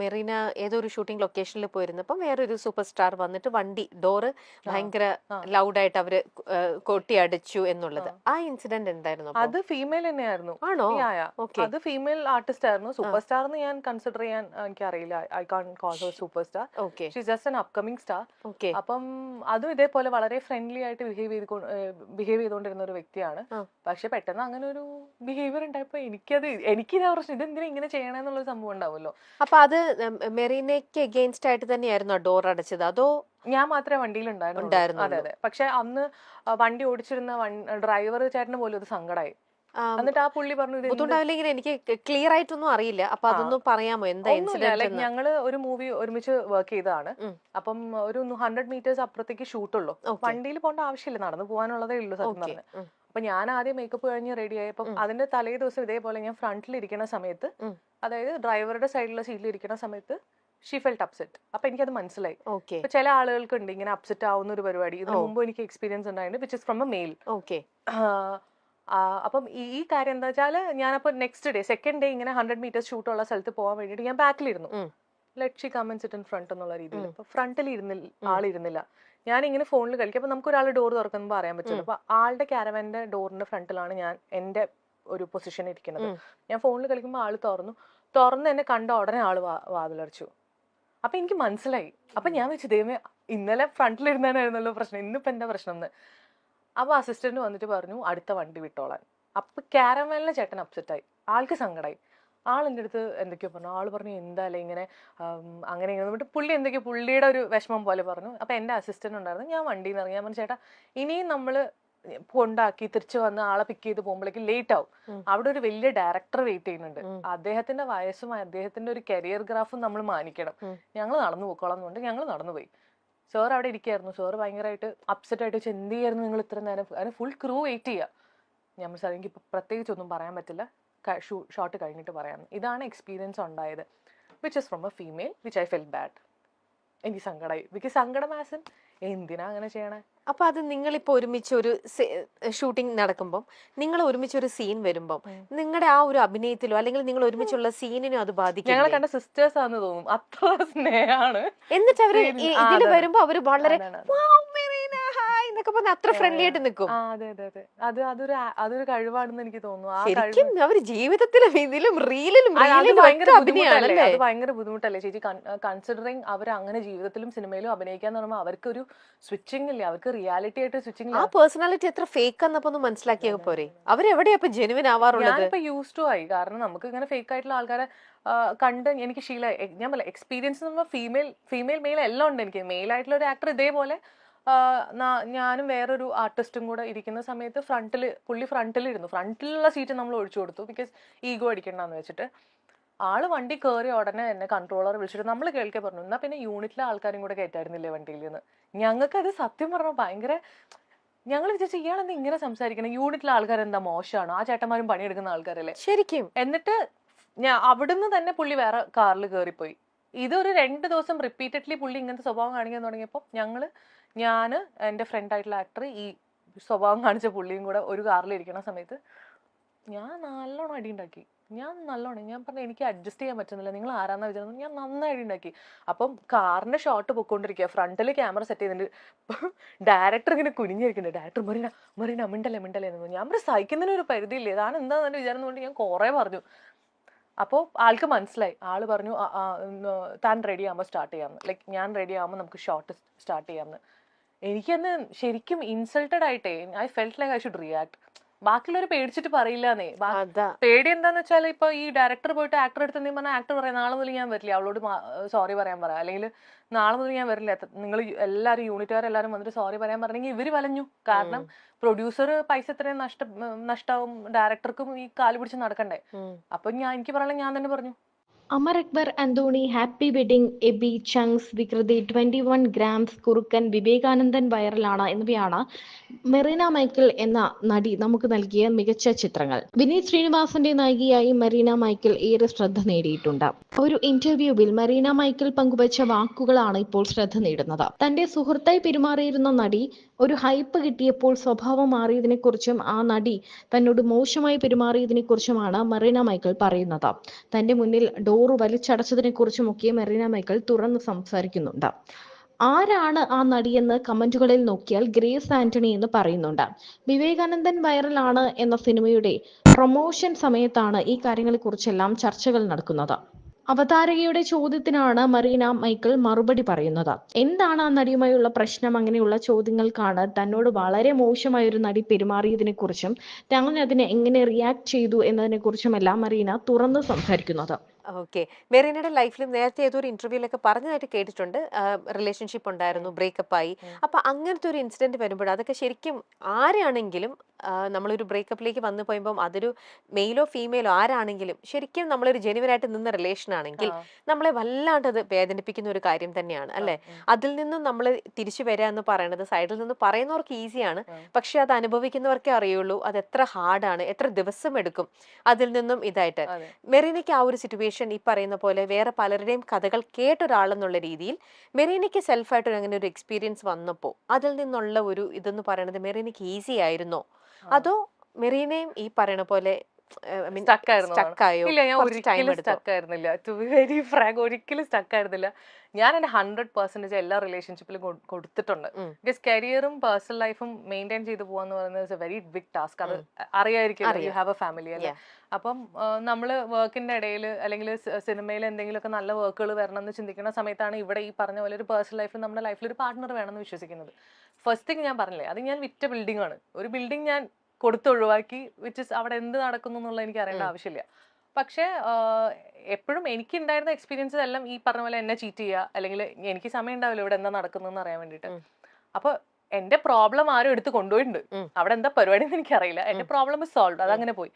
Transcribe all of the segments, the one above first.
മെറീന ഏതോ ഒരു ഷൂട്ടിംഗ് ലൊക്കേഷനിൽ പോയിരുന്നപ്പം വേറൊരു സൂപ്പർ സ്റ്റാർ വന്നിട്ട് വണ്ടി ഡോറ് ഭയങ്കര ലൗഡായിട്ട് അവര് കൊട്ടി അടിച്ചു എന്നുള്ളത്. ആ ഇൻസിഡന്റ് എന്തായിരുന്നു? അത് ഫീമെയിൽ തന്നെയായിരുന്നു. ആണോ? അത് ഫീമെയിൽ ആർട്ടിസ്റ്റ് ആയിരുന്നു. സൂപ്പർ സ്റ്റാർ എന്ന് ഞാൻ കൺസിഡർ ചെയ്യാൻ എനിക്ക് അറിയില്ല. I can't call her super star. She just an upcoming star. അപ്പം അതും ഇതേപോലെ വളരെ ഫ്രണ്ട്ലി ആയിട്ട് ബിഹേവ് ചെയ്തുകൊണ്ടിരുന്ന ഒരു വ്യക്തിയാണ്. പക്ഷെ പെട്ടെന്ന് അങ്ങനെ ഒരു ബിഹേവിയർ ഉണ്ടായപ്പോ എനിക്കിതാ പ്രശ്നം, ഇതെന്തിനാ ഇങ്ങനെ ചെയ്യണമെന്നുള്ള സംഭവം ഉണ്ടാവുമല്ലോ. അപ്പൊ അത് മെറീനയ്ക്ക് അഗെയിൻസ്റ്റ് ആയിട്ട് തന്നെയായിരുന്നു ഡോർ അടച്ചത്, അതോ? ഞാൻ മാത്രമേ വണ്ടിയിൽ ഉണ്ടായിരുന്നു. അതെ അതെ. പക്ഷെ അന്ന് വണ്ടി ഓടിച്ചിരുന്ന ഡ്രൈവർ ചേട്ടന് പോലും അത് സങ്കടമായി. എന്നിട്ട് ആ പുള്ളി പറഞ്ഞു, എനിക്ക് ക്ലിയർ ആയിട്ടൊന്നും അറിയില്ല, അപ്പൊ അതൊന്നും പറയാമോ? എന്താ ഇൻസിഡന്റ്? ഞങ്ങള് ഒരു മൂവി ഒരുമിച്ച് വർക്ക് ചെയ്തതാണ്. അപ്പം ഒരു 100 മീറ്റേഴ്സ് അപ്പുറത്തേക്ക് ഷൂട്ടുള്ളൂ. വണ്ടിയിൽ പോകേണ്ട ആവശ്യമില്ല, നടന്നു പോകാനുള്ളതേ ഉള്ളൂ സത്യം പറഞ്ഞ്. അപ്പൊ ഞാൻ ആദ്യം മേക്കപ്പ് കഴിഞ്ഞ് റെഡി ആയപ്പം അതിന്റെ തലേ ദിവസം ഇതേപോലെ ഞാൻ ഫ്രണ്ടിൽ ഇരിക്കുന്ന സമയത്ത്, അതായത് ഡ്രൈവറുടെ സൈഡിലെ സീറ്റിൽ ഇരിക്കുന്ന സമയത്ത് ഷീ ഫെൽറ്റ് അപ്സെറ്റ്. അപ്പൊ എനിക്കത് മനസ്സിലായി. ഇപ്പൊ ചില ആളുകൾക്ക് ഉണ്ട് ഇങ്ങനെ അപ്സെറ്റ് ആവുന്ന ഒരു പരിപാടി. ഇതിനു മുമ്പ് എനിക്ക് എക്സ്പീരിയൻസ് ഉണ്ടായിട്ടുണ്ട്, which is from a male. അപ്പം ഈ കാര്യം എന്താ വെച്ചാൽ, ഞാനപ്പോ നെക്സ്റ്റ് ഡേ സെക്കൻഡ് ഡേ ഇങ്ങനെ 100 മീറ്റേഴ്സ് ഷൂട്ടുള്ള സ്ഥലത്ത് പോകാൻ വേണ്ടിയിട്ട് ഞാൻ ബാക്കിലിരുന്നു. Let she come and sit in front എന്നുള്ള രീതിയിൽ. അപ്പൊ ഫ്രണ്ടിൽ ആളിരുന്നില്ല. ഞാൻ ഇങ്ങനെ ഫോണിൽ കളിക്കും. അപ്പൊ നമുക്ക് ഒരാൾ ഡോർ തുറക്കുമ്പോൾ അറിയാൻ പറ്റില്ല. അപ്പൊ ആളുടെ ക്യാരവാന്റെ ഡോറിന്റെ ഫ്രണ്ടിലാണ് ഞാൻ എന്റെ ഒരു പൊസിഷൻ ഇരിക്കുന്നത്. ഞാൻ ഫോണിൽ കളിക്കുമ്പോൾ ആള് തുറന്ന് എന്നെ കണ്ട ഉടനെ ആള് വാതിലടച്ചു. അപ്പൊ എനിക്ക് മനസ്സിലായി. അപ്പൊ ഞാൻ വെച്ച്, ദൈവമേ, ഇന്നലെ ഫ്രണ്ടിലിരുന്നായിരുന്നല്ലോ പ്രശ്നം, ഇന്നിപ്പോ എന്താ പ്രശ്നം എന്ന്. അപ്പൊ അസിസ്റ്റന്റ് വന്നിട്ട് പറഞ്ഞു അടുത്ത വണ്ടി വിട്ടോളാൻ. അപ്പൊ ക്യാരവാനിലെ ചേട്ടൻ അപ്സെറ്റ് ആയി, ആൾക്ക് സങ്കടമായി. ആളെൻ്റെ അടുത്ത് എന്തൊക്കെയോ പറഞ്ഞു. ആള് പറഞ്ഞു എന്തായാലും ഇങ്ങനെ അങ്ങനെ ഇങ്ങനെ പുള്ളി എന്തൊക്കെയോ പുള്ളിയുടെ ഒരു വിഷമം പോലെ പറഞ്ഞു. അപ്പൊ എന്റെ അസിസ്റ്റന്റ് ഉണ്ടായിരുന്നു. ഞാൻ വണ്ടിയിൽ നിന്ന് ഇറങ്ങി. ഞാൻ പറഞ്ഞു, ചേട്ടാ ഇനിയും നമ്മള് കൊണ്ടാക്കി തിരിച്ചു വന്ന് ആളെ പിക്ക് ചെയ്ത് പോകുമ്പോഴേക്കും ലേറ്റ് ആവും. അവിടെ ഒരു വലിയ ഡയറക്ടർ വെയിറ്റ് ചെയ്യുന്നുണ്ട്. അദ്ദേഹത്തിന്റെ വയസ്സും അദ്ദേഹത്തിന്റെ ഒരു കരിയർ ഗ്രാഫും നമ്മൾ മാനിക്കണം. ഞങ്ങൾ നടന്നു പോയിക്കോളാം എന്നുകൊണ്ട് ഞങ്ങൾ നടന്നുപോയി. സാർ അവിടെ ഇരിക്കുകയായിരുന്നു. സാർ ഭയങ്കരമായിട്ട് അപ്സെറ്റ് ആയിട്ട് വെച്ച്, എന്ത് ചെയ്യായിരുന്നു നിങ്ങൾ ഇത്ര നേരം, അതിന് ഫുൾ ക്രൂ വെയിറ്റ് ചെയ്യുക. ഞാൻ സാർ എനിക്ക് ഇപ്പൊ പ്രത്യേകിച്ച് ഒന്നും പറയാൻ പറ്റില്ല, ഷോട്ട് കഴിഞ്ഞിട്ട് പറയാം. ഇതാണ് എക്സ്പീരിയൻസ് ഉണ്ടായത്, which is from A female, which I felt bad. എനിക്ക് സങ്കടമായി. ബിക്കോസ് സങ്കടം ആസ് എന്തിനാ അങ്ങനെ ചെയ്യണേ. അപ്പൊ അത് നിങ്ങളിപ്പോ ഒരുമിച്ച് ഒരു ഷൂട്ടിംഗ് നടക്കുമ്പോൾ, നിങ്ങൾ ഒരുമിച്ച് ഒരു സീൻ വരുമ്പോൾ നിങ്ങളുടെ ആ ഒരു അഭിനയത്തിലോ അല്ലെങ്കിൽ നിങ്ങൾ ഒരുമിച്ചുള്ള സീനിനോ അത് ബാധിക്കും? ഞങ്ങളെ കണ്ട സിസ്റ്റേഴ്സ് ആണെന്ന് തോന്നും, അത്ര സ്നേഹമാണ്. എന്നിട്ട് അവര് ഇതിൽ വരുമ്പോ അവര് വളരെ അത്ര ഫ്രണ്ട്ലി ആയിട്ട് നിൽക്കും. അതെ അതെ അതെ. അതൊരു കഴിവാണെന്ന് എനിക്ക് തോന്നുന്നു. ശരിക്കും അവര് ജീവിതത്തിലും ഇതിലും റീലിലും അത് ഭയങ്കര ബുദ്ധിമുട്ടല്ലേ ചേച്ചി? കൺസിഡറിങ് അവർ അങ്ങനെ ജീവിതത്തിലും സിനിമയിലും അഭിനയിക്കാന്ന് പറയുമ്പോൾ അവർക്കൊരു സ്വിച്ചിങ് ഇല്ലേ, അവർക്ക് റിയാലിറ്റി ആയിട്ട് സ്വിച്ചിങ്. ആ പേഴ്സണാലിറ്റി എത്ര ഫേക്ക് എന്നൊന്ന് മനസ്സിലാക്കിയ പോരെ. അവരെവിടെയാ ഇപ്പൊ ജെനുവിൻ ആവാറുള്ളത്? ഞാനിപ്പോ യൂസ് ടു ആയി. കാരണം നമുക്ക് ഇങ്ങനെ ഫേക്ക് ആയിട്ടുള്ള ആൾക്കാരെ കണ്ട് എനിക്ക് ശീലമായി. ഞാൻ പറയാം, എക്സ്പീരിയൻസ് ഫീമെയിൽ മെയിൽ എല്ലാം ഉണ്ട് എനിക്ക്. മെയിൽ ആയിട്ടുള്ള ഒരു ആക്ടർ ഇതേപോലെ ഞാനും വേറൊരു ആർട്ടിസ്റ്റും കൂടെ ഇരിക്കുന്ന സമയത്ത് പുള്ളി ഫ്രണ്ടിലിരുന്നു. ഫ്രണ്ടിലുള്ള സീറ്റ് നമ്മൾ ഒഴിച്ചു കൊടുത്തു, ബിക്കോസ് ഈഗോ അടിക്കണ്ടെന്ന് വെച്ചിട്ട്. ആള് വണ്ടി കയറിയ ഉടനെ എന്നെ കൺട്രോളർ വിളിച്ചിട്ട് നമ്മൾ കേൾക്കെ പറഞ്ഞു, എന്നാ പിന്നെ യൂണിറ്റിലെ ആൾക്കാരും കൂടെ കയറ്റായിരുന്നില്ലേ വണ്ടിയിൽ നിന്ന്. ഞങ്ങൾക്കത് സത്യം പറഞ്ഞാൽ ഭയങ്കര, ഞങ്ങൾ വിചാരിച്ചു ഇയാളെന്താ ഇങ്ങനെ സംസാരിക്കണം, യൂണിറ്റിലെ ആൾക്കാരെന്താ മോശമാണോ, ആ ചേട്ടന്മാരും പണിയെടുക്കുന്ന ആൾക്കാരല്ലേ ശരിക്കും. എന്നിട്ട് അവിടുന്ന് തന്നെ പുള്ളി വേറെ കാറിൽ കയറിപ്പോയി. ഇതൊരു 2 ദിവസം റിപ്പീറ്റഡ്ലി പുള്ളി ഇങ്ങനത്തെ സ്വഭാവം കാണിക്കാൻ തുടങ്ങിയപ്പോൾ ഞാൻ എൻ്റെ ഫ്രണ്ടായിട്ടുള്ള ആക്ടർ ഈ സ്വഭാവം കാണിച്ച പുള്ളിയും കൂടെ ഒരു കാറിൽ ഇരിക്കുന്ന സമയത്ത് ഞാൻ നല്ലോണം അടിയുണ്ടാക്കി. ഞാൻ പറഞ്ഞു എനിക്ക് അഡ്ജസ്റ്റ് ചെയ്യാൻ പറ്റുന്നില്ല, നിങ്ങൾ ആരാന്നാ വിചാരിച്ചത്. ഞാൻ നന്നായി അടിയുണ്ടാക്കി. അപ്പം കാറിന്റെ ഷോട്ട് പൊയ്ക്കൊണ്ടിരിക്കുക, ഫ്രണ്ടിൽ ക്യാമറ സെറ്റ് ചെയ്തിട്ടുണ്ട്, ഡയറക്ടർ ഇങ്ങനെ കുനിഞ്ഞിരിക്കുന്നുണ്ട്. ഡയറക്ടർ മറീന മിണ്ടല്ലേ എന്ന്. ഞാൻ പറഞ്ഞു സഹിക്കുന്നതിന് ഒരു പരിധിയില്ലേ, താൻ എന്താണെന്ന് വിചാരം കൊണ്ട് ഞാൻ കുറെ പറഞ്ഞു. അപ്പോൾ ആൾക്ക് മനസ്സിലായി. ആള് പറഞ്ഞു താൻ റെഡി ആകുമ്പോൾ സ്റ്റാർട്ട് ചെയ്യാമെന്ന്, ലൈക്ക് ഞാൻ റെഡി ആകുമ്പോൾ നമുക്ക് ഷോട്ട് സ്റ്റാർട്ട് ചെയ്യാമെന്ന്. എനിക്കന്ന് ശരിക്കും ഇൻസൾട്ടഡ് ആയിട്ടേ, I felt like I should react. ബാക്കിയുള്ളവർ പേടിച്ചിട്ട് പറയില്ലാന്നേ. പേടി എന്താന്ന് വെച്ചാൽ, ഇപ്പൊ ഈ ഡയറക്ടർ പോയിട്ട് ആക്ടർ എടുത്ത് എന്തെങ്കിലും പറഞ്ഞാൽ ആക്ടർ പറയാം നാളെ മുതൽ ഞാൻ വരില്ല, അവളോട് സോറി പറയാൻ പറയാം, അല്ലെങ്കിൽ നാളെ മുതൽ ഞാൻ വരില്ല, നിങ്ങൾ എല്ലാവരും യൂണിറ്റുകാരെല്ലാവരും വന്നിട്ട് സോറി പറയാൻ പറഞ്ഞെങ്കിൽ ഇവര് വലഞ്ഞു. കാരണം പ്രൊഡ്യൂസർ പൈസ എത്രയും നഷ്ടമാവും, ഡയറക്ടർക്കും ഈ കാല് പിടിച്ച് നടക്കണ്ടേ. അപ്പൊ എനിക്ക് പറയാനുള്ള ഞാൻ തന്നെ പറഞ്ഞു. Amar Akbar Anthony, Happy Wedding, Aby, Chunks, Vikruthi, 21 grams, കുറുക്കൻ, വിവേകാനന്ദൻ വൈറലാണ് എന്നിവയാണ് മെറീന മൈക്കിൾ എന്ന നടി നമുക്ക് നൽകിയ മികച്ച ചിത്രങ്ങൾ. വിനീത് ശ്രീനിവാസന്റെ നായികയായി മെറീന മൈക്കിൾ ഏറെ ശ്രദ്ധ നേടിയിട്ടുണ്ട്. ഒരു ഇന്റർവ്യൂവിൽ മെറീന മൈക്കിൾ പങ്കുവച്ച വാക്കുകളാണ് ഇപ്പോൾ ശ്രദ്ധ നേടുന്നത്. തന്റെ സുഹൃത്തായി പെരുമാറിയിരുന്ന നടി ഒരു ഹൈപ്പ് കിട്ടിയപ്പോൾ സ്വഭാവം മാറിയതിനെക്കുറിച്ചും ആ നടി തന്നോട് മോശമായി പെരുമാറിയതിനെക്കുറിച്ചുമാണ് മെറീന മൈക്കിൾ പറയുന്നത്. തന്റെ മുന്നിൽ ഡോർ ഡോറ് വലിച്ചടച്ചതിനെ കുറിച്ചുമൊക്കെ മെറീന മൈക്കൽ തുറന്ന് സംസാരിക്കുന്നുണ്ട്. ആരാണ് ആ നടിയെന്ന് കമന്റുകളിൽ നോക്കിയാൽ ഗ്രേസ് ആന്റണി എന്ന് പറയുന്നുണ്ട്. വിവേകാനന്ദൻ വൈറലാണ് എന്ന സിനിമയുടെ പ്രൊമോഷൻ സമയത്താണ് ഈ കാര്യങ്ങളെക്കുറിച്ചെല്ലാം ചർച്ചകൾ നടക്കുന്നത്. അവതാരകയുടെ ചോദ്യത്തിനാണ് മറീന മൈക്കൽ മറുപടി പറയുന്നത്. എന്താണ് ആ നടിയുമായുള്ള പ്രശ്നം? അങ്ങനെയുള്ള ചോദ്യങ്ങൾക്കാണ് തന്നോട് വളരെ മോശമായ ഒരു നടി പെരുമാറിയതിനെ കുറിച്ചും താൻ അതിനെ എങ്ങനെ റിയാക്ട് ചെയ്തു എന്നതിനെ കുറിച്ചുമെല്ലാം മറീന തുറന്ന് സംസാരിക്കുന്നത്. ഓക്കെ. മെറീനയുടെ ലൈഫിൽ നേരത്തെ ഏതൊരു ഇന്റർവ്യൂലൊക്കെ പറഞ്ഞതായിട്ട് കേട്ടിട്ടുണ്ട്. റിലേഷൻഷിപ്പ് ഉണ്ടായിരുന്നു, ബ്രേക്കപ്പ് ആയി. അപ്പൊ അങ്ങനത്തെ ഒരു ഇൻസിഡന്റ് വരുമ്പോൾ അതൊക്കെ ശരിക്കും ആരാണെങ്കിലും നമ്മളൊരു ബ്രേക്കപ്പിലേക്ക് വന്നു പോയുമ്പോൾ അതൊരു മെയിലോ ഫീമെയിലോ ആരാണെങ്കിലും ശരിക്കും നമ്മളൊരു ജെനുവനായിട്ട് നിന്ന റിലേഷൻ ആണെങ്കിൽ നമ്മളെ വല്ലാണ്ട് അത് വേദനിപ്പിക്കുന്ന ഒരു കാര്യം തന്നെയാണ് അല്ലെ. അതിൽ നിന്നും നമ്മൾ തിരിച്ചു വരിക എന്ന് പറയുന്നത് സൈഡിൽ നിന്ന് പറയുന്നവർക്ക് ഈസിയാണ്, പക്ഷെ അത് അനുഭവിക്കുന്നവർക്കേ അറിയുള്ളൂ അത് എത്ര ഹാർഡാണ്, എത്ര ദിവസം എടുക്കും അതിൽ നിന്നും ഇതായിട്ട്. മെറീനയ്ക്ക് ആ ഒരു സിറ്റുവേഷൻ ഈ പറയുന്ന പോലെ വേറെ പലരുടെയും കഥകൾ കേട്ടൊരാളെന്നുള്ള രീതിയിൽ മെറീനയ്ക്ക് സെൽഫായിട്ട് അങ്ങനെ ഒരു എക്സ്പീരിയൻസ് വന്നപ്പോൾ അതിൽ നിന്നുള്ള ഒരു ഇതെന്ന് പറയുന്നത് മെറീനയ്ക്ക് ഈസി ആയിരുന്നോ അതോ മെറീനയും ഈ പറയുന്ന പോലെ സ്റ്റക്കായോ? ഇല്ല, ഞാൻ ഒരിക്കലും സ്റ്റക്ക് ആയിരുന്നില്ല. ടു ബി വെരി ഫ്രാങ്ക്, ഒരിക്കലും സ്റ്റക്ക് ആയിരുന്നില്ല. ഞാൻ എന്റെ 100% എല്ലാ റിലേഷൻഷിപ്പിലും കൊടുത്തിട്ടുണ്ട്. ബിക്കോസ് കരിയറും പേഴ്സണൽ ലൈഫും മെയിൻറ്റെയിൻ ചെയ്ത് പോകാന്ന് പറയുന്നത് വെരി ബിഗ് ടാസ്ക്. അത് അറിയായിരിക്കും, യു ഹാവ് എ ഫാമിലി അല്ലേ. അപ്പം നമ്മള് വർക്കിന്റെ ഇടയിൽ അല്ലെങ്കിൽ സിനിമയിൽ എന്തെങ്കിലുമൊക്കെ നല്ല വർക്കുകൾ വരണം എന്ന് ചിന്തിക്കുന്ന സമയത്താണ് ഇവിടെ ഈ പറഞ്ഞ പോലെ ഒരു പേഴ്സണൽ ലൈഫിൽ നമ്മുടെ ലൈഫിൽ ഒരു പാർട്ട്ണർ വേണമെന്ന് വിശ്വസിക്കുന്നത്. ഫസ്റ്റ് തിങ് ഞാൻ പറഞ്ഞില്ലേ, അത് ഞാൻ വിറ്റ ബിൽഡിംഗ് ആണ്. ഒരു ബിൽഡിംഗ് ഞാൻ കൊടുത്തൊഴിവാക്കി, വിച്ച് ഇസ് അവിടെ എന്ത് നടക്കുന്നു എന്നുള്ളത് എനിക്ക് അറിയേണ്ട ആവശ്യമില്ല. പക്ഷേ എപ്പോഴും എനിക്ക് ഉണ്ടായിരുന്ന എക്സ്പീരിയൻസസ് എല്ലാം ഈ പറഞ്ഞ പോലെ എന്നെ ചീറ്റ് ചെയ്യുക, അല്ലെങ്കിൽ എനിക്ക് സമയം ഉണ്ടാവില്ല ഇവിടെ എന്താ നടക്കുന്നതെന്ന് അറിയാൻ വേണ്ടിയിട്ട്. അപ്പൊ എന്റെ പ്രോബ്ലം ആരും എടുത്ത് കൊണ്ടുപോയിട്ടുണ്ട്, അവിടെ എന്താ പരിപാടി എന്ന് എനിക്കറിയില്ല. എന്റെ പ്രോബ്ലം ഇസ് സോൾവ്, അതങ്ങനെ പോയി.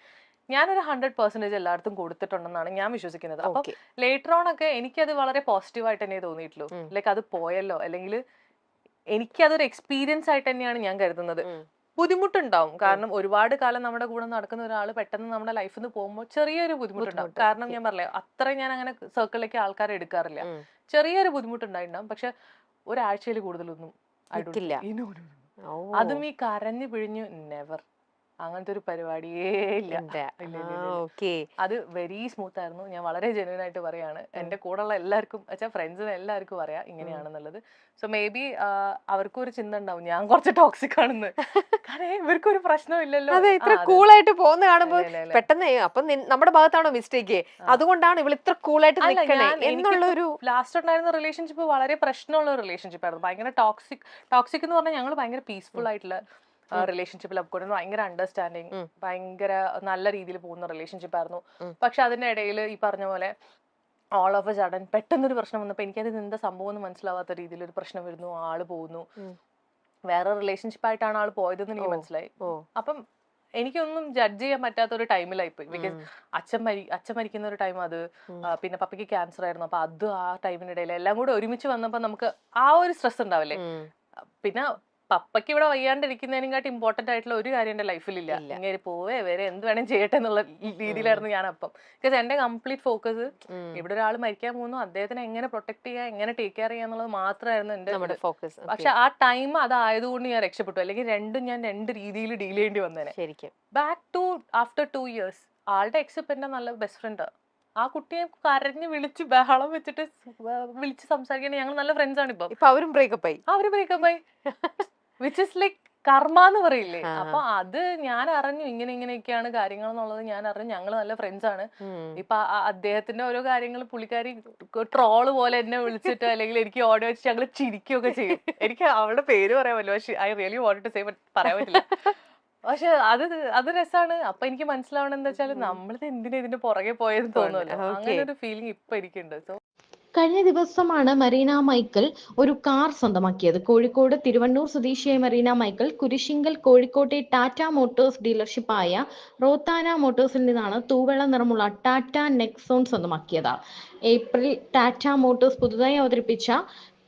ഞാനൊരു 100% എല്ലായിടത്തും കൊടുത്തിട്ടുണ്ടെന്നാണ് ഞാൻ വിശ്വസിക്കുന്നത്. അപ്പൊ ലേറ്റർ ഓൺ ഒക്കെ എനിക്കത് വളരെ പോസിറ്റീവായിട്ട് തന്നെ തോന്നിയിട്ടുള്ളൂ. ലൈക്ക് അത് പോയല്ലോ, അല്ലെങ്കിൽ എനിക്കതൊരു എക്സ്പീരിയൻസ് ആയിട്ട് തന്നെയാണ് ഞാൻ കരുതുന്നത്. ബുദ്ധിമുട്ടുണ്ടാവും, കാരണം ഒരുപാട് കാലം നമ്മുടെ കൂടെ നടക്കുന്ന ഒരാൾ പെട്ടെന്ന് നമ്മുടെ ലൈഫിൽ നിന്ന് പോകുമ്പോൾ ചെറിയൊരു ബുദ്ധിമുട്ടുണ്ടാവും. കാരണം ഞാൻ പറഞ്ഞില്ലേ, അത്ര ഞാൻ അങ്ങനെ സർക്കിളിലേക്ക് ആൾക്കാരെ എടുക്കാറില്ല. ചെറിയൊരു ബുദ്ധിമുട്ടുണ്ടായിട്ടുണ്ടാവും, പക്ഷെ ഒരാഴ്ചയിൽ കൂടുതലൊന്നും അതും ഈ കരഞ്ഞു പിഴിഞ്ഞു നെവർ, അങ്ങനത്തെ ഒരു പരിപാടിയേ ഇല്ല. അത് വെരി സ്മൂത്ത് ആയിരുന്നു. ഞാൻ വളരെ ജെന്യൂൻ ആയിട്ട് പറയാണ്. എന്റെ കൂടെയുള്ള എല്ലാവർക്കും വെച്ചാൽ ഫ്രണ്ട്സിന് എല്ലാവർക്കും അറിയാം ഇങ്ങനെയാണെന്നുള്ളത്. സോ മേ ബി അവർക്കും ഒരു ചിന്ത ഉണ്ടാവും ഞാൻ കുറച്ച് ടോക്സിക് ആണെന്ന്. കാരണം ഇവർക്കും ഒരു പ്രശ്നമില്ലല്ലോ, ഇത്ര കൂളായിട്ട് പോകുന്ന കാണുമ്പോൾ പെട്ടെന്ന് അപ്പൊ നമ്മുടെ ഭാഗത്താണോ മിസ്റ്റേക്ക്, അതുകൊണ്ടാണ് ഇവൾ ഇത്ര കൂളായിട്ട് എന്നുള്ളൊരു. ലാസ്റ്റ് ഉണ്ടായിരുന്ന റിലേഷൻഷിപ്പ് വളരെ പ്രശ്നമുള്ള റിലേഷൻഷിപ്പ് ആയിരുന്നു. ഭയങ്കര ടോക്സിക് എന്ന് പറഞ്ഞാൽ ഞങ്ങൾ ഭയങ്കര പീസ്ഫുൾ ആയിട്ടുള്ള റിലേഷൻഷിപ്പിൽ അപ്കൊണ്ട് ഭയങ്കര അണ്ടർസ്റ്റാൻഡിങ്, ഭയങ്കര നല്ല രീതിയിൽ പോകുന്ന റിലേഷൻഷിപ്പ് ആയിരുന്നു. പക്ഷെ അതിന്റെ ഇടയിൽ ഈ പറഞ്ഞ പോലെ ഓൾ ഓഫ് എ സഡൻ പെട്ടെന്നൊരു പ്രശ്നം വന്നപ്പോൾ എനിക്കത് എന്താ സംഭവം എന്ന് മനസ്സിലാവാത്ത രീതിയിൽ ഒരു പ്രശ്നം വരുന്നു, ആള് പോകുന്നു, വേറെ റിലേഷൻഷിപ്പ് ആയിട്ടാണ് ആള് പോയതെന്ന് എനിക്ക് മനസ്സിലായി. അപ്പം എനിക്കൊന്നും ജഡ്ജ് ചെയ്യാൻ പറ്റാത്ത ഒരു ടൈമിലായിപ്പോയി. ബിക്കോസ് അച്ഛൻ മരിക്കുന്ന ഒരു ടൈം, അത് പിന്നെ പപ്പയ്ക്ക് ക്യാൻസർ ആയിരുന്നു. അപ്പൊ അത് ആ ടൈമിനിടയിൽ എല്ലാം കൂടെ ഒരുമിച്ച് വന്നപ്പോ നമുക്ക് ആ ഒരു സ്ട്രെസ് ഉണ്ടാവില്ലേ. പിന്നെ പപ്പയ്ക്ക് ഇവിടെ വയ്യാണ്ടിരിക്കുന്നതിനെക്കാട്ടി ഇമ്പോർട്ടന്റ് ആയിട്ടുള്ള ഒരു കാര്യം എന്റെ ലൈഫിലില്ല. ഇങ്ങനെ പോവേ വരെ എന്ത് വേണം ചെയ്യട്ടെ എന്നുള്ള രീതിയിലായിരുന്നു ഞാൻ അപ്പം. ബിക്കോസ് എന്റെ കംപ്ലീറ്റ് ഫോക്കസ് ഇവിടെ ഒരാൾ മരിക്കാൻ പോകുന്നു, അദ്ദേഹത്തിനെ എങ്ങനെ പ്രൊട്ടക്ട് ചെയ്യാം, എങ്ങനെ ടേക്ക് കെയർ ചെയ്യാന്നുള്ളത് മാത്രമായിരുന്നു എന്റെ ഫോക്കസ്. പക്ഷെ ആ ടൈം അതായതുകൊണ്ട് ഞാൻ രക്ഷപ്പെട്ടു. അല്ലെങ്കിൽ ഞാൻ രണ്ട് രീതിയിൽ ഡീൽ ചെയ്യേണ്ടി വന്നേനെ. ശരിക്കും ബാക്ക് ടു ആഫ്റ്റർ 2 years ആളുടെ എക്സ് എന്റെ നല്ല ബെസ്റ്റ് ഫ്രണ്ട്. ആ കുട്ടിയെ കരഞ്ഞ് വിളിച്ച് ബഹളം വെച്ചിട്ട് വിളിച്ച് സംസാരിക്കണേ. ഞങ്ങൾ നല്ല ഫ്രണ്ട്സ് ആണ്. ഇപ്പൊ അവരും ബ്രേക്കപ്പ് ആയി വിച്ച് ഇസ് ലൈക്ക് കർമ്മ എന്ന് പറയില്ലേ. അപ്പൊ അത് ഞാൻ അറിഞ്ഞു ഇങ്ങനെയൊക്കെയാണ് കാര്യങ്ങൾ എന്നുള്ളത് ഞാൻ അറിഞ്ഞു. ഞങ്ങൾ നല്ല ഫ്രണ്ട്സ് ആണ്. ഇപ്പൊ അദ്ദേഹത്തിന്റെ ഓരോ കാര്യങ്ങൾ പുള്ളിക്കാരി ട്രോള് പോലെ എന്നെ വിളിച്ചിട്ട് അല്ലെങ്കിൽ എനിക്ക് ഓഡിയോ വെച്ച് ഞങ്ങൾ ചിരിക്കുകയൊക്കെ ചെയ്യും. എനിക്ക് അവളുടെ പേര് പറയാൻ പറ്റില്ല, പക്ഷെ I really want to say but പറയാൻ പറ്റില്ല. പക്ഷെ അത് രസമാണ്. അപ്പൊ എനിക്ക് മനസ്സിലാവണം എന്താ വെച്ചാൽ നമ്മളിത് എന്തിനാ ഇതിന്റെ പുറകെ പോയെന്ന് തോന്നുമല്ലോ. അങ്ങനെ ഒരു ഫീലിംഗ് ഇപ്പൊ എനിക്കുണ്ട്. സോ കഴിഞ്ഞ ദിവസമാണ് മറീന മൈക്കൽ ഒരു കാർ സ്വന്തമാക്കിയത്. കോഴിക്കോട് തിരുവണ്ണൂർ സ്വദേശിയായ മറീന മൈക്കൽ കുരിശിങ്കൽ കോഴിക്കോട്ടെ ടാറ്റ മോട്ടോഴ്സ് ഡീലർഷിപ്പായ റോത്താന മോട്ടോഴ്സിൽ നിന്നാണ് തൂവെള്ള നിറമുള്ള ടാറ്റ നെക്സോൺ സ്വന്തമാക്കിയത്. ഏപ്രിൽ ടാറ്റ മോട്ടോഴ്സ് പുതുതായി അവതരിപ്പിച്ച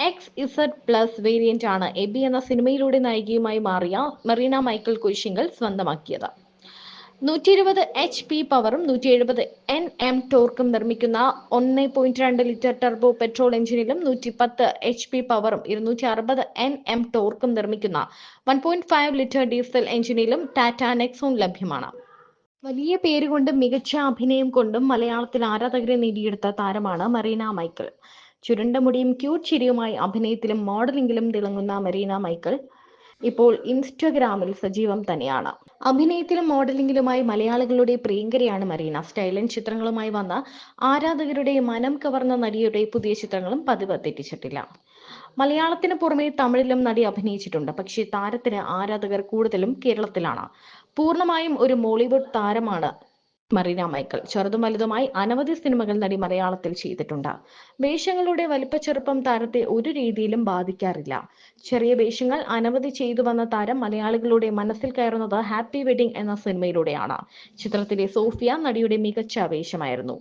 XZ+ വേരിയന്റ് ആണ് എബി എന്ന സിനിമയിലൂടെ നായികയുമായി മാറിയ മറീന മൈക്കൽ കുരിശിങ്കൽ സ്വന്തമാക്കിയത്. 120 HP പവറും 170 Nm ടോർക്കും നിർമ്മിക്കുന്ന 1.2 ലിറ്റർ ടർബോ പെട്രോൾ എഞ്ചിനിലും 110 HP പവറും 260 Nm ടോർക്കും നിർമ്മിക്കുന്ന 1.5 ലിറ്റർ ഡീസൽ എഞ്ചിനിലും ടാറ്റ നെക്സോൺ ലഭ്യമാണ്. വലിയ പേരുകൊണ്ടും മികച്ച അഭിനയം കൊണ്ടും മലയാളത്തിൽ ആരാധകരെ നേടിയെടുത്ത താരമാണ് മറീന മൈക്കിൾ. ചുരുണ്ട മുടിയും ക്യൂട്ട് ചിരിയുമായി അഭിനയത്തിലും മോഡലിംഗിലും തിളങ്ങുന്ന മറീന മൈക്കിൾ ഇപ്പോൾ ഇൻസ്റ്റഗ്രാമിൽ സജീവം തന്നെയാണ്. അഭിനയത്തിലും മോഡലിംഗിലുമായി മലയാളികളുടെ പ്രിയങ്കരിയാണ് മറീന. സ്റ്റൈലൻ ചിത്രങ്ങളുമായി വന്ന ആരാധകരുടെ മനം കവർന്ന നടിയുടെ പുതിയ ചിത്രങ്ങളും പതിവ് തെറ്റിച്ചിട്ടില്ല. മലയാളത്തിന് പുറമെ തമിഴിലും നടി അഭിനയിച്ചിട്ടുണ്ട്. പക്ഷേ താരത്തിന് ആരാധകർ കൂടുതലും കേരളത്തിലാണ്. പൂർണ്ണമായും ഒരു മോളിവുഡ് താരമാണ് മറീന മൈക്കിൾ. ചെറുതും വലുതുമായി അനവധി സിനിമകൾ നടി മലയാളത്തിൽ ചെയ്തിട്ടുണ്ട്. വേഷങ്ങളുടെ വലിപ്പച്ചെറുപ്പം താരത്തെ ഒരു രീതിയിലും ബാധിക്കാറില്ല. ചെറിയ വേഷങ്ങൾ അനവധി ചെയ്തു വന്ന താരം മലയാളികളുടെ മനസ്സിൽ കയറുന്നത് ഹാപ്പി വെഡിങ് എന്ന സിനിമയിലൂടെയാണ്. ചിത്രത്തിലെ സോഫിയ നടിയുടെ മികച്ച വേഷമായിരുന്നു.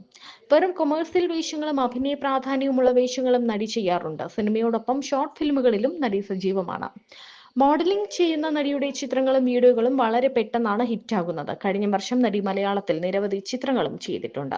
വെറും കൊമേഴ്സ്യൽ വേഷങ്ങളും അഭിനയ പ്രാധാന്യവുമുള്ള വേഷങ്ങളും നടി ചെയ്യാറുണ്ട്. സിനിമയോടൊപ്പം ഷോർട്ട് ഫിലിമുകളിലും നടി സജീവമാണ്. മോഡലിംഗ് ചെയ്യുന്ന നടിയുടെ ചിത്രങ്ങളും വീഡിയോകളും വളരെ പെട്ടെന്നാണ് ഹിറ്റാകുന്നത്. കഴിഞ്ഞ വർഷം നടി മലയാളത്തിൽ നിരവധി ചിത്രങ്ങളും ചെയ്തിട്ടുണ്ട്.